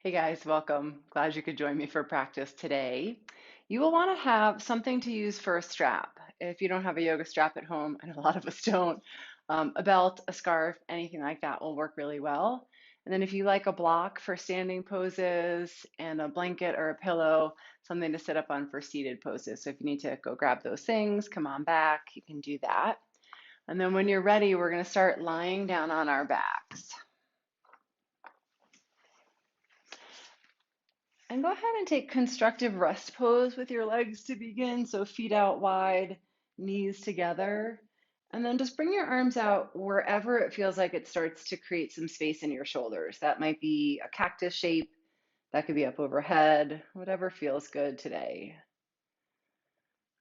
Hey guys, welcome. Glad you could join me for practice today. You will want to have something to use for a strap. If you don't have a yoga strap at home, and a lot of us don't, a belt, a scarf, anything like that will work really well. And then if you like a block for standing poses and a blanket or a pillow, something to sit up on for seated poses. So if you need to go grab those things, come on back, you can do that. And then when you're ready, we're going to start lying down on our backs. And go ahead and take constructive rest pose with your legs to begin. So feet out wide, knees together. And then just bring your arms out wherever it feels like it starts to create some space in your shoulders. That might be a cactus shape. That could be up overhead, whatever feels good today.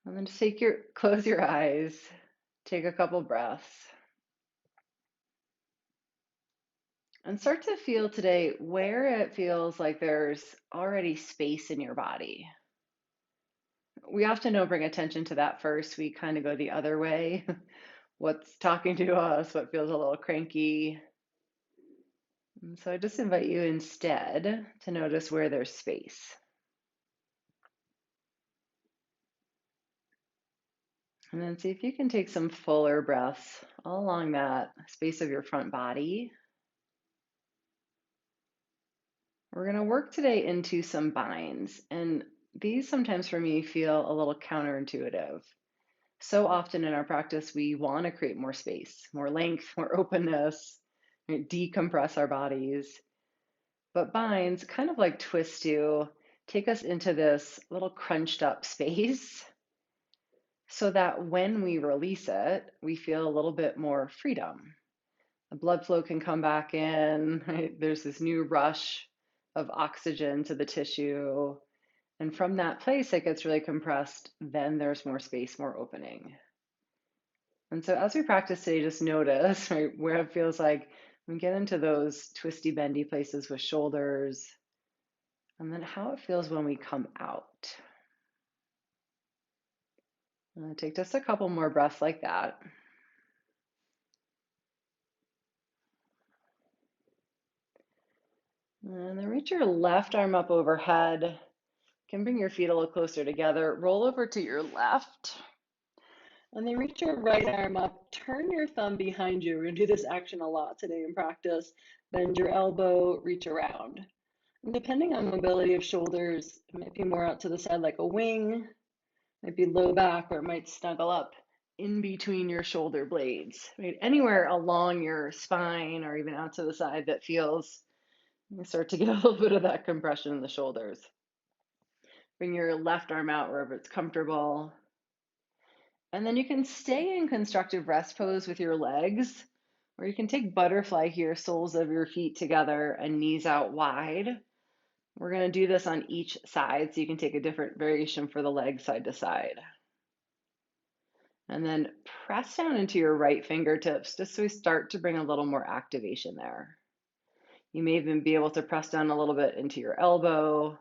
And then just close your eyes, take a couple breaths, and start to feel today where it feels like there's already space in your body. We often don't bring attention to that first. We kind of go the other way. What's talking to us, what feels a little cranky. And so I just invite you instead to notice where there's space. And then see if you can take some fuller breaths all along that space of your front body. We're going to work today into some binds. And these sometimes for me feel a little counterintuitive. So often in our practice, we want to create more space, more length, more openness, right? Decompress our bodies. But binds, kind of like twists do, take us into this little crunched up space so that when we release it, we feel a little bit more freedom. The blood flow can come back in, right? There's this new rush of oxygen to the tissue. And from that place, it gets really compressed. Then there's more space, more opening. And so as we practice today, just notice, right, where it feels like we get into those twisty, bendy places with shoulders, and then how it feels when we come out. Take just a couple more breaths like that. And then reach your left arm up overhead. You can bring your feet a little closer together. Roll over to your left. And then reach your right arm up. Turn your thumb behind you. We're going to do this action a lot today in practice. Bend your elbow, reach around. And depending on mobility of shoulders, it might be more out to the side like a wing, might be low back, or it might snuggle up in between your shoulder blades, right? Anywhere along your spine or even out to the side that feels, you start to get a little bit of that compression in the shoulders. Bring your left arm out wherever it's comfortable. And then you can stay in constructive rest pose with your legs, or you can take butterfly here, soles of your feet together and knees out wide. We're going to do this on each side, so you can take a different variation for the leg side to side. And then press down into your right fingertips just so we start to bring a little more activation there. You may even be able to press down a little bit into your elbow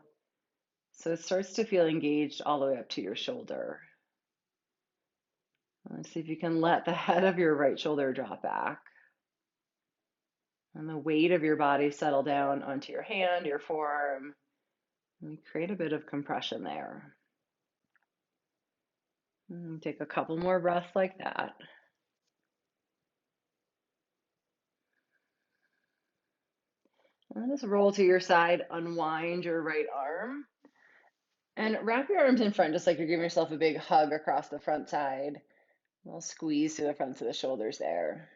so it starts to feel engaged all the way up to your shoulder. Let's see if you can let the head of your right shoulder drop back and the weight of your body settle down onto your hand, your forearm, and create a bit of compression there. And take a couple more breaths like that. And just roll to your side, unwind your right arm, and wrap your arms in front just like you're giving yourself a big hug across the front side. A little squeeze to the fronts of the shoulders there.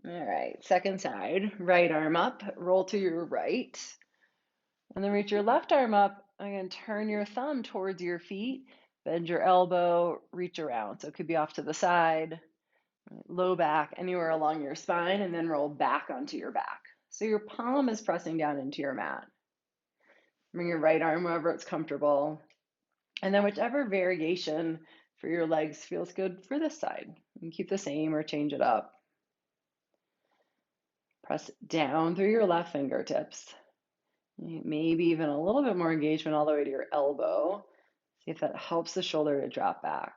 All right, second side, right arm up, roll to your right, and then reach your left arm up. Again, turn your thumb towards your feet, bend your elbow, reach around. So it could be off to the side, low back, anywhere along your spine, and then roll back onto your back. So your palm is pressing down into your mat. Bring your right arm wherever it's comfortable. And then whichever variation for your legs feels good for this side. You can keep the same or change it up. Press down through your left fingertips. Maybe even a little bit more engagement all the way to your elbow. See if that helps the shoulder to drop back.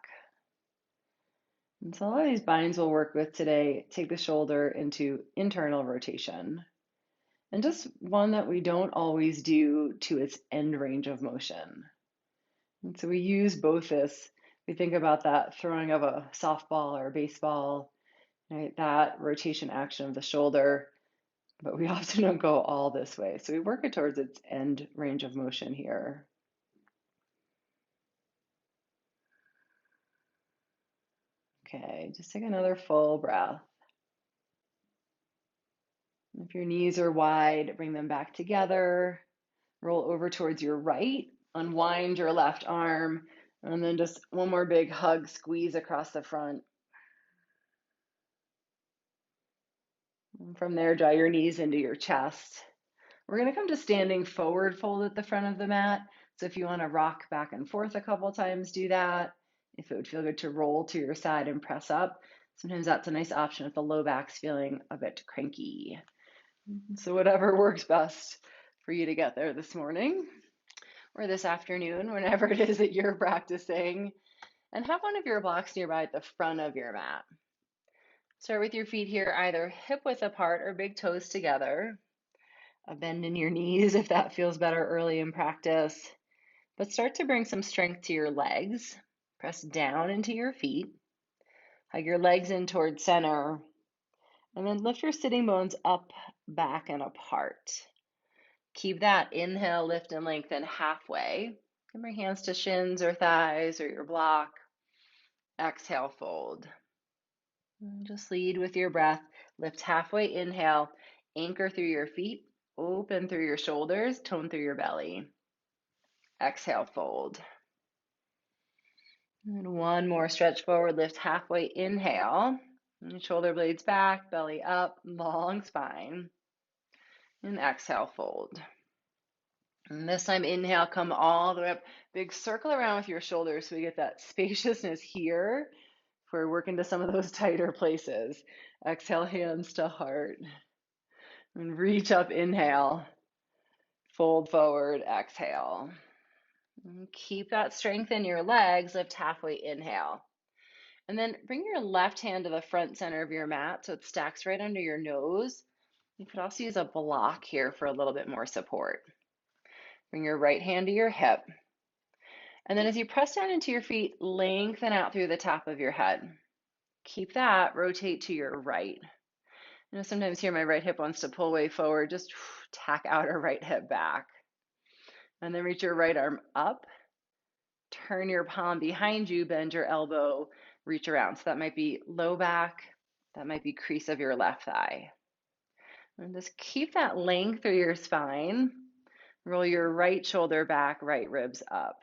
And so a lot of these binds we'll work with today take the shoulder into internal rotation. And just one that we don't always do to its end range of motion. And so we use both this. We think about that throwing of a softball or a baseball, right? That rotation action of the shoulder, but we often don't go all this way. So we work it towards its end range of motion here. Okay, just take another full breath. If your knees are wide, bring them back together. Roll over towards your right, unwind your left arm, and then just one more big hug, squeeze across the front. And from there, draw your knees into your chest. We're going to come to standing forward fold at the front of the mat. So if you want to rock back and forth a couple times, do that. If it would feel good to roll to your side and press up, sometimes that's a nice option if the low back's feeling a bit cranky. So whatever works best for you to get there this morning or this afternoon, whenever it is that you're practicing. And have one of your blocks nearby at the front of your mat. Start with your feet here, either hip width apart or big toes together. A bend in your knees if that feels better early in practice. But start to bring some strength to your legs. Press down into your feet. Hug your legs in towards center. And then lift your sitting bones up, back, and apart. Keep that inhale, lift, and lengthen halfway. And bring hands to shins or thighs or your block. Exhale, fold. And just lead with your breath. Lift halfway, inhale. Anchor through your feet. Open through your shoulders. Tone through your belly. Exhale, fold. And one more stretch forward. Lift halfway, inhale. And shoulder blades back, belly up, long spine. And exhale, fold. And this time, inhale, come all the way up. Big circle around with your shoulders so we get that spaciousness here. If we're working to some of those tighter places. Exhale, hands to heart. And reach up, inhale. Fold forward, exhale. And keep that strength in your legs. Lift halfway, inhale. And then bring your left hand to the front center of your mat so it stacks right under your nose. You could also use a block here for a little bit more support. Bring your right hand to your hip. And then as you press down into your feet, lengthen out through the top of your head. Keep that, rotate to your right. Sometimes here my right hip wants to pull way forward, just tack outer right hip back. And then reach your right arm up, turn your palm behind you, bend your elbow, reach around. So that might be low back, that might be crease of your left thigh. And just keep that length through your spine. Roll your right shoulder back, right ribs up.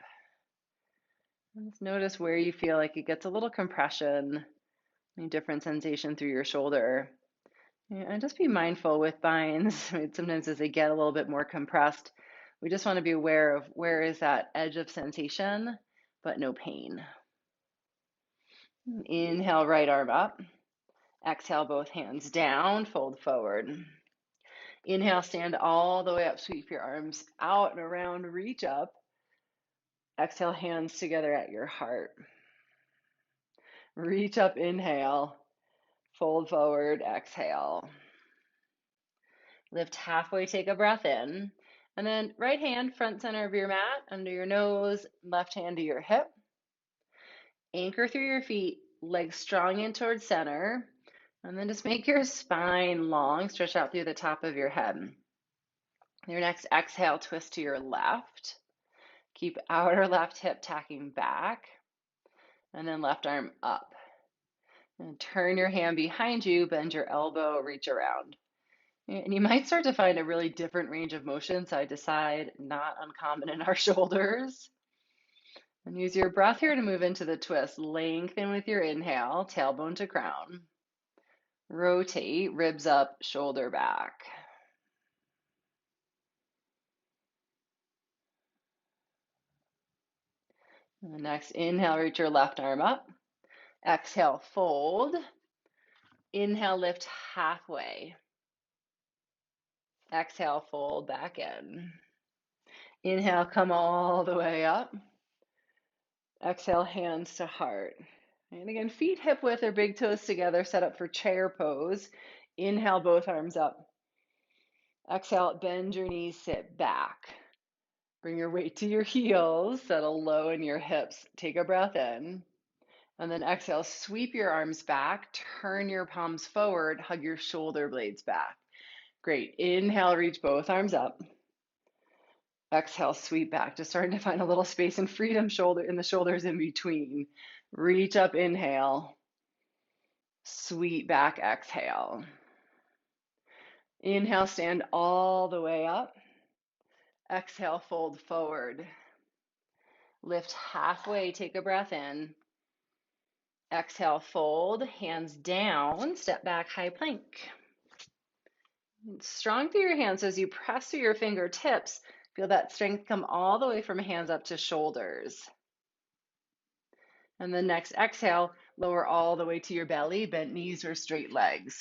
And just notice where you feel like it gets a little compression, any different sensation through your shoulder. And just be mindful with binds. Sometimes as they get a little bit more compressed, we just want to be aware of where is that edge of sensation, but no pain. Inhale, right arm up. Exhale, both hands down, fold forward. Inhale, stand all the way up, sweep your arms out and around, reach up. Exhale, hands together at your heart. Reach up, inhale, fold forward, exhale. Lift halfway, take a breath in. And then right hand, front center of your mat, under your nose, left hand to your hip. Anchor through your feet, legs strong in towards center. And then just make your spine long, stretch out through the top of your head. Your next exhale, twist to your left. Keep outer left hip tacking back. And then left arm up. And turn your hand behind you, bend your elbow, reach around. And you might start to find a really different range of motion, side to side, not uncommon in our shoulders. And use your breath here to move into the twist. Lengthen with your inhale, tailbone to crown. Rotate, ribs up, shoulder back. And the next inhale, reach your left arm up. Exhale, fold. Inhale, lift halfway. Exhale, fold back in. Inhale, come all the way up. Exhale, hands to heart. And again, feet hip width or big toes together, set up for chair pose. Inhale, both arms up. Exhale, bend your knees, sit back. Bring your weight to your heels, settle low in your hips. Take a breath in. And then exhale, sweep your arms back, turn your palms forward, hug your shoulder blades back. Great. Inhale, reach both arms up. Exhale, sweep back. Just starting to find a little space and freedom in the shoulders in between. Reach up, inhale. Sweep back, exhale. Inhale, stand all the way up. Exhale, fold forward. Lift halfway, take a breath in. Exhale, fold, hands down, step back, high plank. Strong through your hands as you press through your fingertips. Feel that strength come all the way from hands up to shoulders. And then next exhale, lower all the way to your belly, bent knees or straight legs.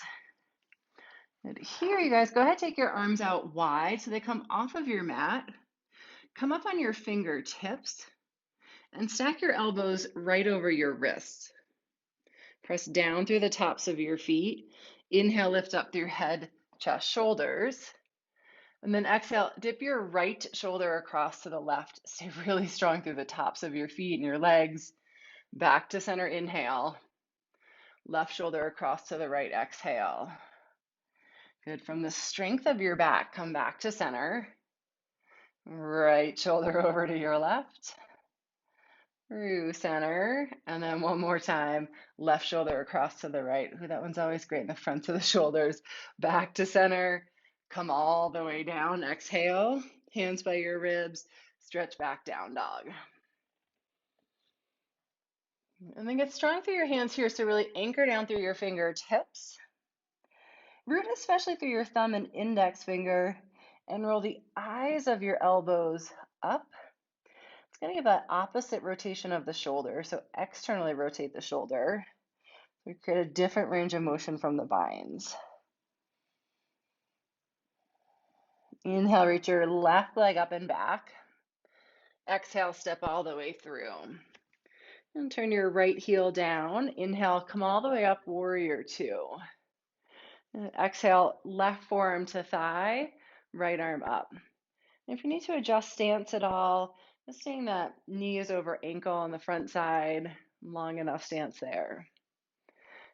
And here, you guys, go ahead, take your arms out wide so they come off of your mat. Come up on your fingertips and stack your elbows right over your wrists. Press down through the tops of your feet. Inhale, lift up through head, chest, shoulders. And then exhale, dip your right shoulder across to the left. Stay really strong through the tops of your feet and your legs. Back to center, inhale. Left shoulder across to the right, exhale. Good. From the strength of your back, come back to center. Right shoulder over to your left. Through center. And then one more time, left shoulder across to the right. Ooh, that one's always great in the front of the shoulders. Back to center. Come all the way down. Exhale. Hands by your ribs. Stretch back, down dog. And then get strong through your hands here. So really anchor down through your fingertips. Root especially through your thumb and index finger. And roll the eyes of your elbows up. It's going to give that opposite rotation of the shoulder. So externally rotate the shoulder. We create a different range of motion from the binds. Inhale, reach your left leg up and back. Exhale, step all the way through. And turn your right heel down. Inhale, come all the way up, warrior two. And exhale, left forearm to thigh, right arm up. And if you need to adjust stance at all, just staying that knee is over ankle on the front side, long enough stance there.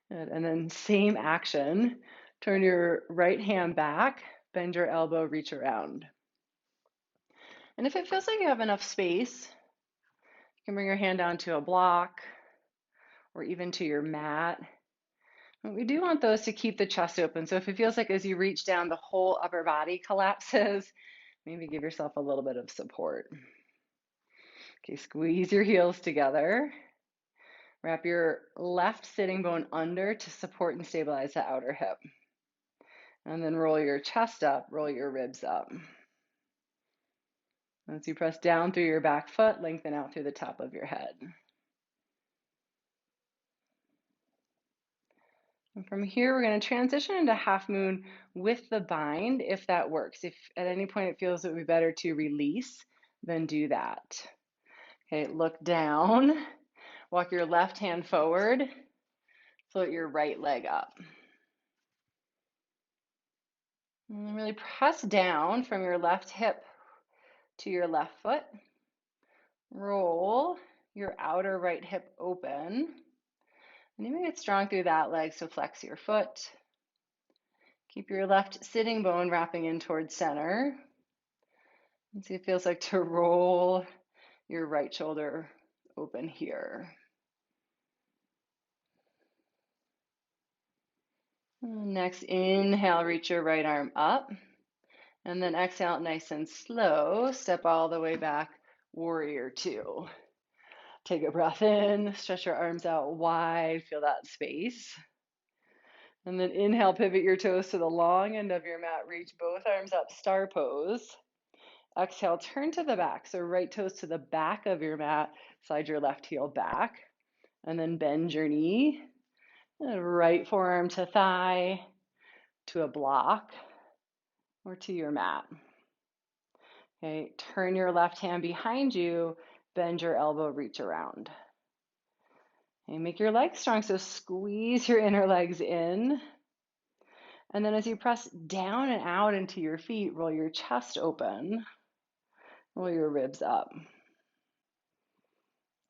Good. And then same action, turn your right hand back, bend your elbow, reach around. And if it feels like you have enough space, you can bring your hand down to a block or even to your mat. But we do want those to keep the chest open. So if it feels like as you reach down, the whole upper body collapses, maybe give yourself a little bit of support. Okay, squeeze your heels together. Wrap your left sitting bone under to support and stabilize the outer hip. And then roll your chest up, roll your ribs up. As you press down through your back foot, lengthen out through the top of your head. And from here, we're going to transition into half moon with the bind, if that works. If at any point it feels it would be better to release, then do that. Okay, look down, walk your left hand forward, float your right leg up. And then really press down from your left hip to your left foot. Roll your outer right hip open. And you may get strong through that leg, so flex your foot. Keep your left sitting bone wrapping in towards center. And see what it feels like to roll your right shoulder open here. And next, inhale, reach your right arm up. And then exhale, nice and slow. Step all the way back, warrior two. Take a breath in, stretch your arms out wide, feel that space. And then inhale, pivot your toes to the long end of your mat, reach both arms up, star pose. Exhale, turn to the back, so right toes to the back of your mat, slide your left heel back, and then bend your knee. And right forearm to thigh, to a block, or to your mat. Okay, turn your left hand behind you, bend your elbow, reach around. And make your legs strong, so squeeze your inner legs in. And then as you press down and out into your feet, roll your chest open, roll your ribs up.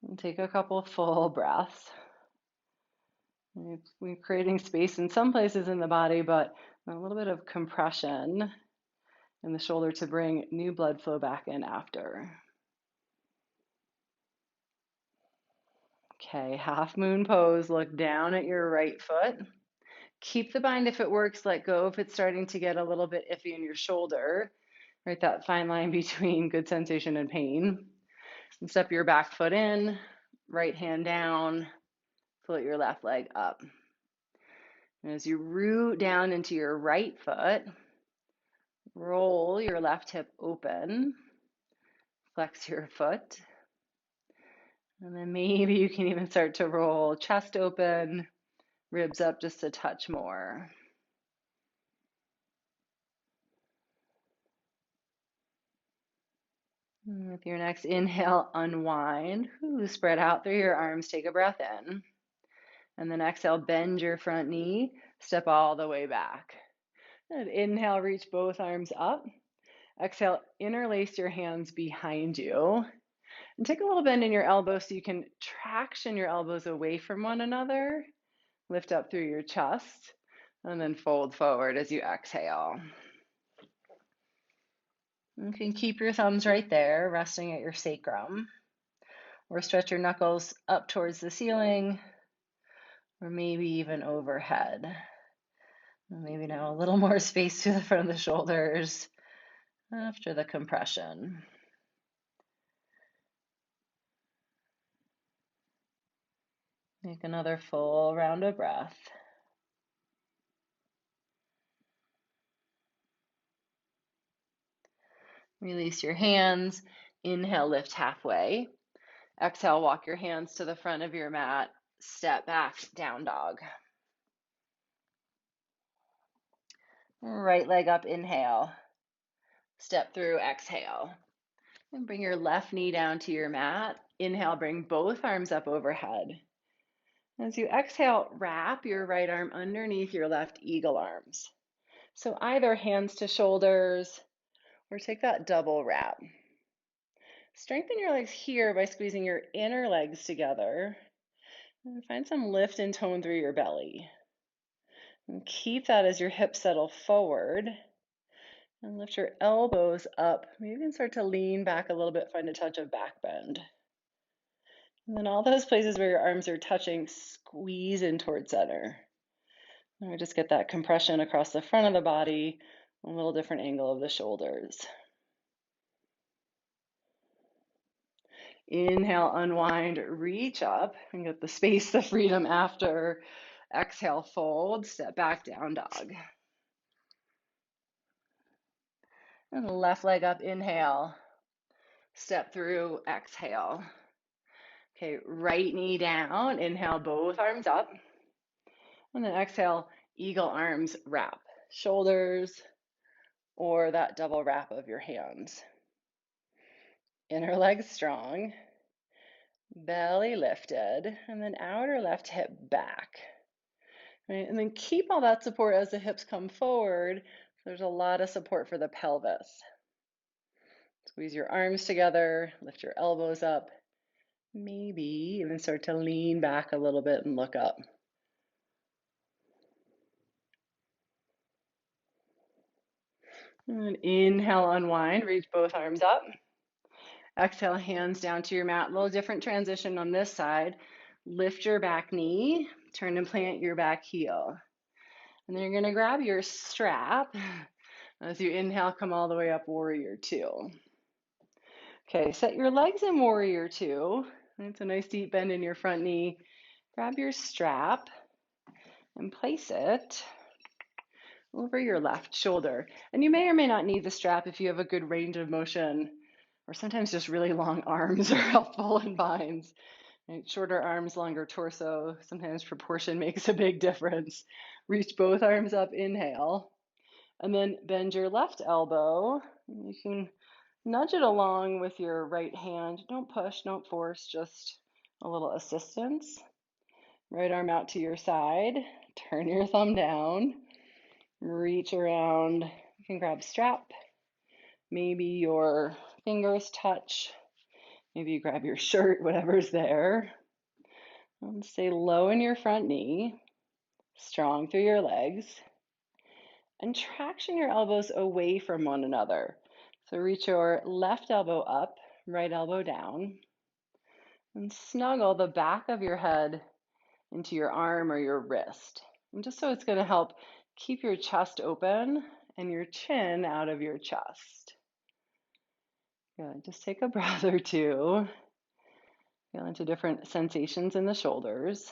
And take a couple full breaths. We're creating space in some places in the body, but a little bit of compression in the shoulder to bring new blood flow back in after. Okay, half moon pose. Look down at your right foot. Keep the bind if it works. Let go if it's starting to get a little bit iffy in your shoulder. Right, that fine line between good sensation and pain. And step your back foot in, right hand down, float your left leg up. And as you root down into your right foot, roll your left hip open, flex your foot, and then maybe you can even start to roll chest open, ribs up just a touch more. And with your next inhale, unwind. Spread out through your arms, take a breath in. And then exhale, bend your front knee, step all the way back. And inhale, reach both arms up. Exhale, interlace your hands behind you. And take a little bend in your elbows so you can traction your elbows away from one another. Lift up through your chest, and then fold forward as you exhale. You can keep your thumbs right there, resting at your sacrum. Or stretch your knuckles up towards the ceiling, or maybe even overhead. And maybe now a little more space to the front of the shoulders after the compression. Take another full round of breath. Release your hands. Inhale, lift halfway. Exhale, walk your hands to the front of your mat. Step back, down dog. Right leg up, inhale. Step through, exhale. And bring your left knee down to your mat. Inhale, bring both arms up overhead. As you exhale, wrap your right arm underneath your left eagle arms. So either hands to shoulders, or take that double wrap. Strengthen your legs here by squeezing your inner legs together. And find some lift and tone through your belly. And keep that as your hips settle forward. And lift your elbows up. Maybe even start to lean back a little bit, find a touch of back bend. And then all those places where your arms are touching, squeeze in towards center. And we just get that compression across the front of the body, a little different angle of the shoulders. Inhale, unwind, reach up, and get the space, the freedom after. Exhale, fold, step back, down dog. And left leg up, inhale. Step through, exhale. Okay, right knee down, inhale, both arms up. And then exhale, eagle arms wrap. Shoulders or that double wrap of your hands. Inner leg strong. Belly lifted. And then outer left hip back. Right? And then keep all that support as the hips come forward. There's a lot of support for the pelvis. Squeeze your arms together, lift your elbows up. Maybe even start to lean back a little bit and look up. And inhale, unwind, reach both arms up. Exhale, hands down to your mat. A little different transition on this side. Lift your back knee, turn and plant your back heel. And then you're going to grab your strap. As you inhale, come all the way up, warrior two. Okay, set your legs in warrior two. It's a nice deep bend in your front knee. Grab your strap and place it over your left shoulder. And you may or may not need the strap if you have a good range of motion, or sometimes just really long arms are helpful in binds. Right? Shorter arms, longer torso. Sometimes proportion makes a big difference. Reach both arms up, inhale. And then bend your left elbow. You can nudge it along with your right hand. Don't push, don't force, just a little assistance. Right arm out to your side, turn your thumb down, reach around. You can grab a strap. Maybe your fingers touch. Maybe you grab your shirt, whatever's there. And stay low in your front knee, strong through your legs, and traction your elbows away from one another. So reach your left elbow up, right elbow down, and snuggle the back of your head into your arm or your wrist. And just so it's going to help keep your chest open and your chin out of your chest. Good. Just take a breath or two. Feel into different sensations in the shoulders.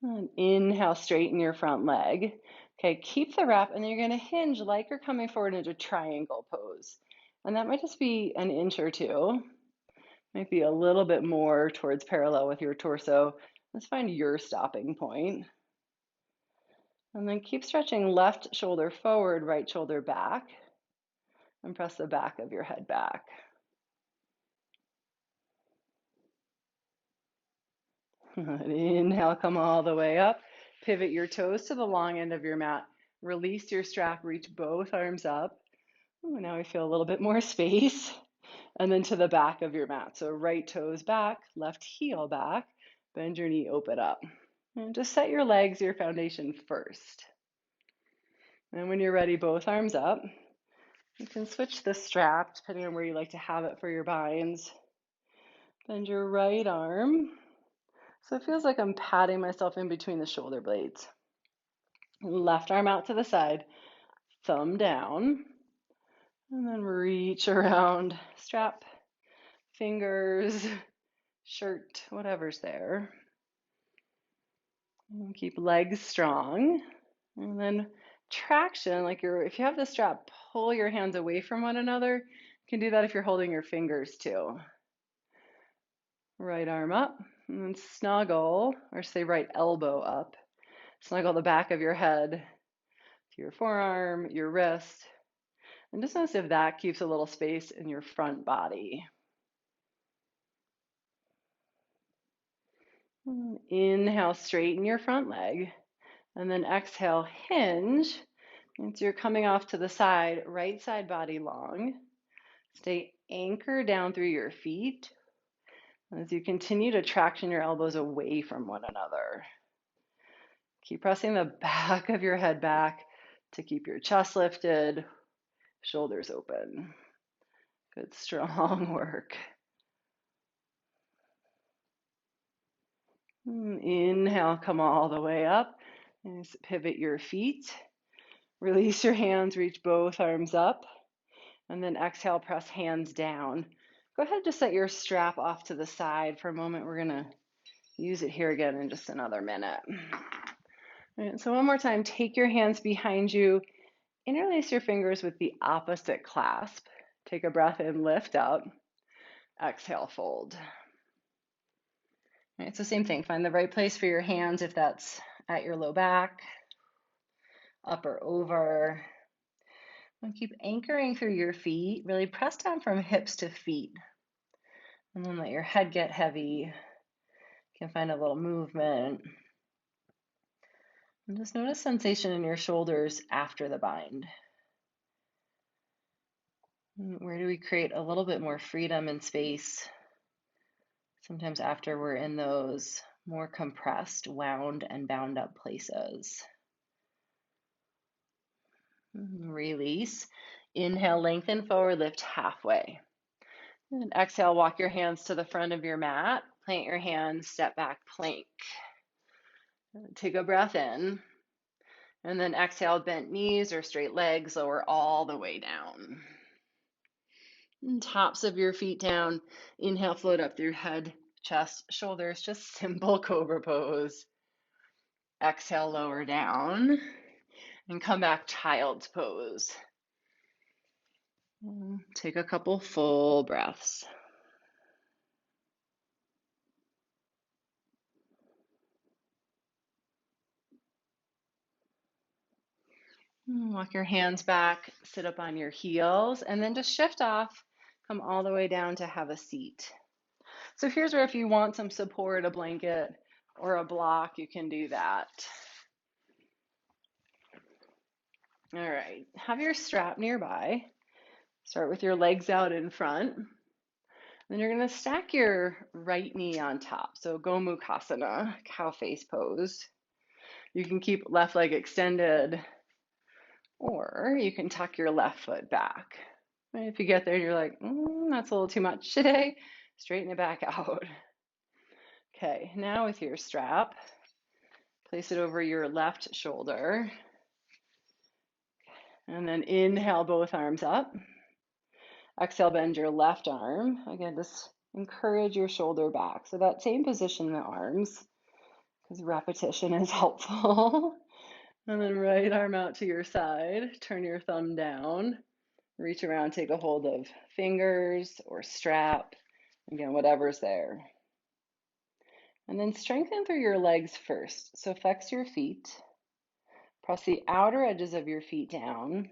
And inhale, straighten your front leg. Okay, keep the rep, and then you're going to hinge like you're coming forward into triangle pose. And that might just be an inch or two. Might be a little bit more towards parallel with your torso. Let's find your stopping point. And then keep stretching left shoulder forward, right shoulder back. And press the back of your head back. Inhale, come all the way up. Pivot your toes to the long end of your mat. Release your strap, reach both arms up. Ooh, now we feel a little bit more space. And then to the back of your mat. So right toes back, left heel back. Bend your knee, open up. And just set your legs, your foundation first. And when you're ready, both arms up. You can switch the strap depending on where you like to have it for your binds. Bend your right arm. So it feels like I'm patting myself in between the shoulder blades. Left arm out to the side, thumb down, and then reach around, strap, fingers, shirt, whatever's there. And keep legs strong. And then traction, like if you have the strap, pull your hands away from one another. You can do that if you're holding your fingers too. Right arm up, and then snuggle, or say right elbow up. Snuggle the back of your head to your forearm, your wrist, and just notice if that keeps a little space in your front body. Inhale, straighten your front leg, and then exhale, hinge. And so you're coming off to the side, right side body long. Stay anchored down through your feet as you continue to traction your elbows away from one another. Keep pressing the back of your head back to keep your chest lifted, shoulders open. Good, strong work. Inhale, come all the way up. And pivot your feet. Release your hands, reach both arms up. And then exhale, press hands down. Go ahead, just set your strap off to the side for a moment. We're going to use it here again in just another minute. All right, so one more time, take your hands behind you. Interlace your fingers with the opposite clasp. Take a breath in, lift up. Exhale, fold. All right, so same thing. Find the right place for your hands if that's at your low back, up or over. And keep anchoring through your feet. Really press down from hips to feet. And then let your head get heavy. You can find a little movement. And just notice sensation in your shoulders after the bind. Where do we create a little bit more freedom and space? Sometimes after we're in those more compressed, wound, and bound up places. Release. Inhale, lengthen forward, lift halfway. And exhale, walk your hands to the front of your mat. Plant your hands, step back, plank. Take a breath in. And then exhale, bent knees or straight legs, lower all the way down. And tops of your feet down. Inhale, float up through head, chest, shoulders, just simple cobra pose. Exhale, lower down. And come back, child's pose. Take a couple full breaths. Walk your hands back, sit up on your heels, and then just shift off. Come all the way down to have a seat. So here's where if you want some support, a blanket or a block, you can do that. All right, have your strap nearby. Start with your legs out in front. Then you're going to stack your right knee on top. So Gomukhasana, cow face pose. You can keep left leg extended, or you can tuck your left foot back. And if you get there and you're like, that's a little too much today, straighten it back out. Okay, now with your strap, place it over your left shoulder. And then inhale both arms up. Exhale, bend your left arm. Again, just encourage your shoulder back. So that same position in the arms, because repetition is helpful. And then right arm out to your side. Turn your thumb down. Reach around, take a hold of fingers or strap. Again, whatever's there. And then strengthen through your legs first. So flex your feet. Press the outer edges of your feet down.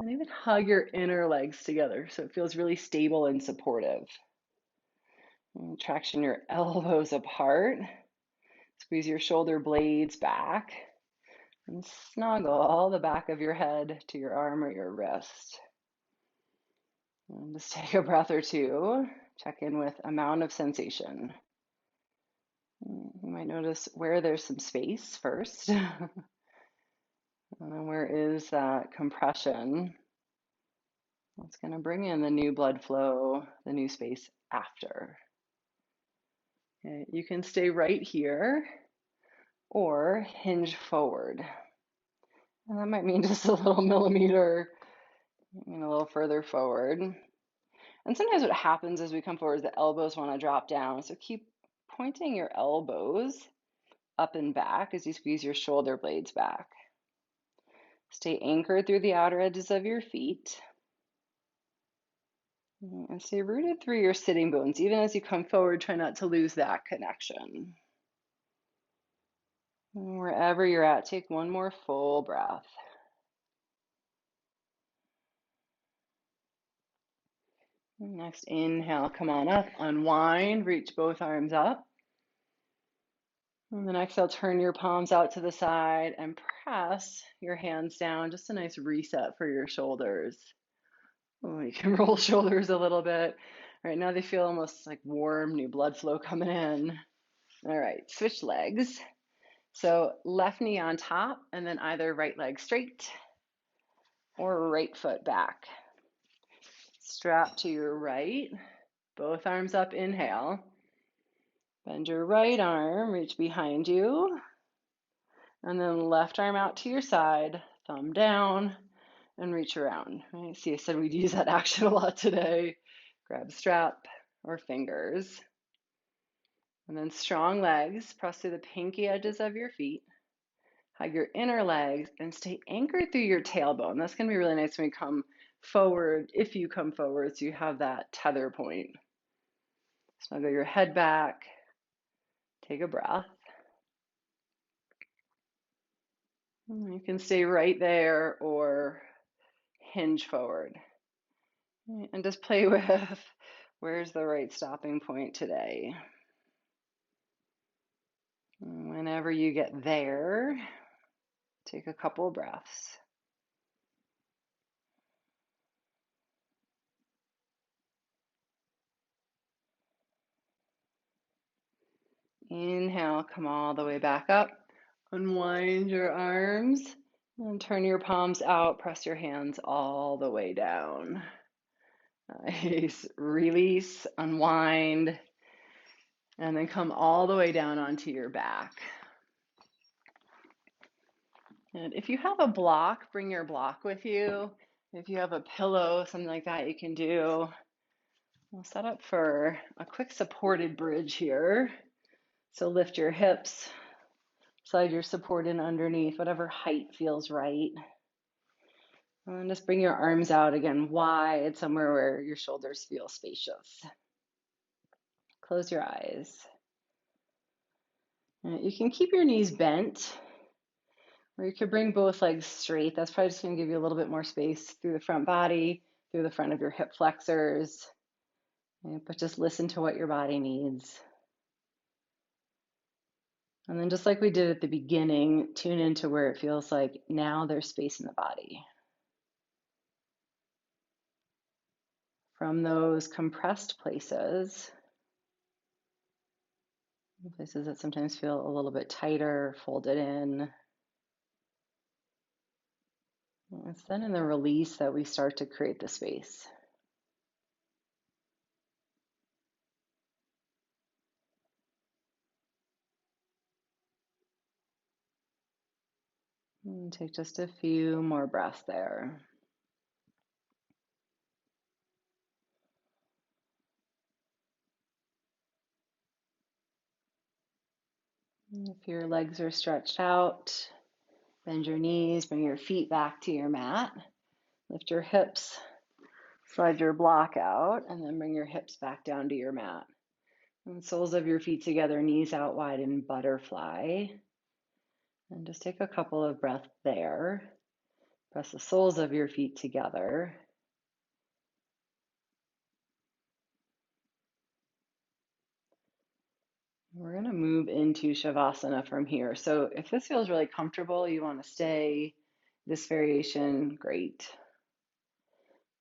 And even hug your inner legs together so it feels really stable and supportive. And traction your elbows apart. Squeeze your shoulder blades back. And snuggle the back of your head to your arm or your wrist. And just take a breath or two. Check in with amount of sensation. You might notice where there's some space first. And then where is that compression? It's going to bring in the new blood flow, the new space after. Okay, you can stay right here or hinge forward. And that might mean just a little millimeter, a little further forward. And sometimes what happens as we come forward is the elbows want to drop down. So keep pointing your elbows up and back as you squeeze your shoulder blades back. Stay anchored through the outer edges of your feet. And stay rooted through your sitting bones. Even as you come forward, try not to lose that connection. And wherever you're at, take one more full breath. Next inhale, come on up, unwind, reach both arms up. And then exhale, turn your palms out to the side and press your hands down. Just a nice reset for your shoulders. Oh, you can roll shoulders a little bit. Right now they feel almost like warm, new blood flow coming in. All right, switch legs. So left knee on top and then either right leg straight or right foot back. Strap to your right, both arms up, inhale. Bend your right arm, reach behind you. And then left arm out to your side, thumb down, and reach around. Right? See, I said we'd use that action a lot today. Grab strap or fingers. And then strong legs, press through the pinky edges of your feet. Hug your inner legs and stay anchored through your tailbone. That's going to be really nice when we come forward, if you come forward, so you have that tether point. Snuggle your head back. Take a breath. You can stay right there or hinge forward. And just play with where's the right stopping point today. Whenever you get there, take a couple breaths. Inhale, come all the way back up. Unwind your arms and turn your palms out. Press your hands all the way down. Nice. Release, unwind, and then come all the way down onto your back. And if you have a block, bring your block with you. If you have a pillow, something like that, you can do. We'll set up for a quick supported bridge here. So lift your hips, slide your support in underneath, whatever height feels right. And just bring your arms out again wide, somewhere where your shoulders feel spacious. Close your eyes. You can keep your knees bent, or you could bring both legs straight. That's probably just going to give you a little bit more space through the front body, through the front of your hip flexors. But just listen to what your body needs. And then just like we did at the beginning, tune into where it feels like now there's space in the body. From those compressed places that sometimes feel a little bit tighter, folded in. It's then in the release that we start to create the space. And take just a few more breaths there. If your legs are stretched out, bend your knees, bring your feet back to your mat. Lift your hips, slide your block out, and then bring your hips back down to your mat. And soles of your feet together, knees out wide in butterfly. And just take a couple of breaths there. Press the soles of your feet together. We're going to move into Shavasana from here. So if this feels really comfortable, you want to stay this variation, great.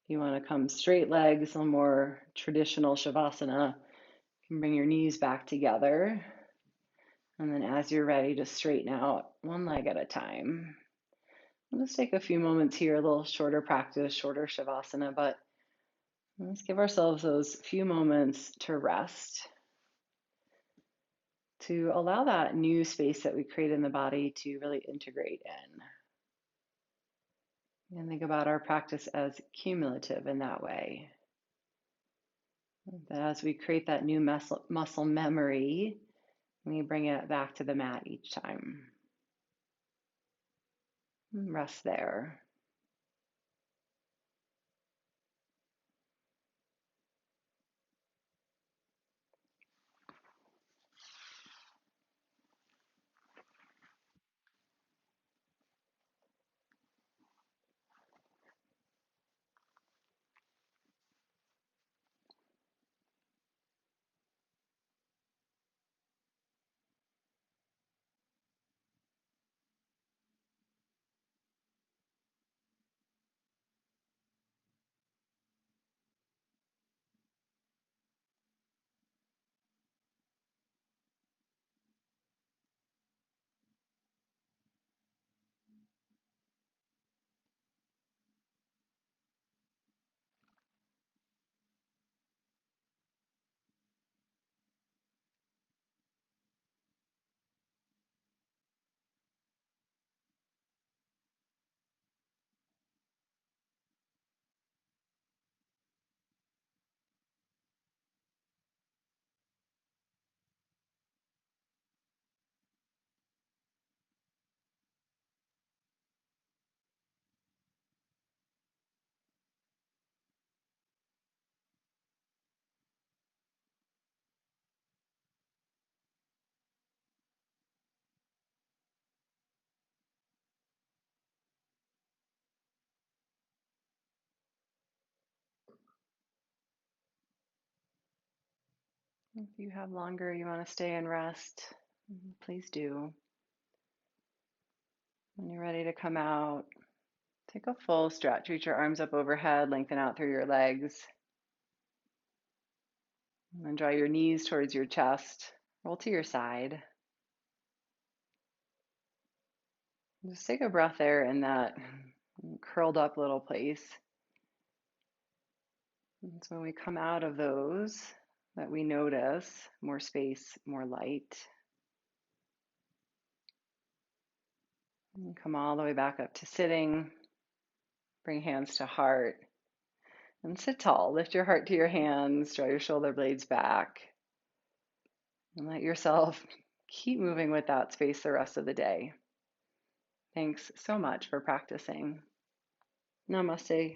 If you want to come straight legs, a more traditional Shavasana, you can bring your knees back together. And then as you're ready, just straighten out one leg at a time. Let's take a few moments here, a little shorter practice, shorter Shavasana, but let's give ourselves those few moments to rest, to allow that new space that we create in the body to really integrate in. And think about our practice as cumulative in that way. That as we create that new muscle memory, we bring it back to the mat each time. Rest there. If you have longer, you want to stay and rest, please do. When you're ready to come out, take a full stretch. Reach your arms up overhead, lengthen out through your legs. And then draw your knees towards your chest. Roll to your side. Just take a breath there in that curled up little place. And so when we come out of those, that we notice more space, more light. And come all the way back up to sitting. Bring hands to heart. And sit tall. Lift your heart to your hands. Draw your shoulder blades back. And let yourself keep moving with that space the rest of the day. Thanks so much for practicing. Namaste.